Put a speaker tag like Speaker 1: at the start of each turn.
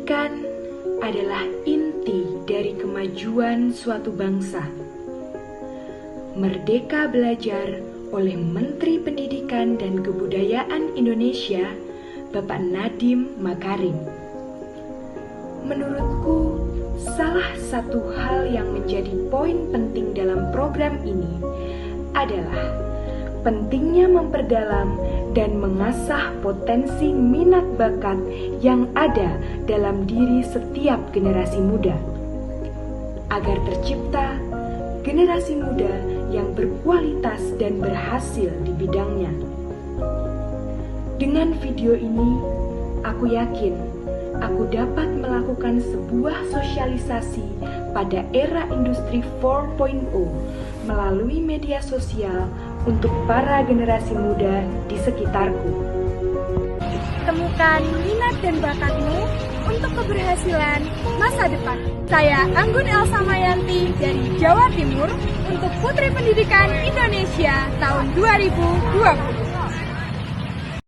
Speaker 1: Pendidikan adalah inti dari kemajuan suatu bangsa. Merdeka Belajar oleh Menteri Pendidikan dan Kebudayaan Indonesia, Bapak Nadiem Makarim. Menurutku, salah satu hal yang menjadi poin penting dalam program ini adalah pentingnya memperdalam dan mengasah potensi minat bakat yang ada dalam diri setiap generasi muda, agar tercipta generasi muda yang berkualitas dan berhasil di bidangnya. Dengan video ini, aku yakin aku dapat melakukan sebuah sosialisasi pada era industri 4.0 melalui media sosial untuk para generasi muda di sekitarku.
Speaker 2: Temukan minat dan bakatmu untuk keberhasilan masa depan. Saya Anggun Elsa Mayanti dari Jawa Timur untuk Putri Pendidikan Indonesia tahun 2020.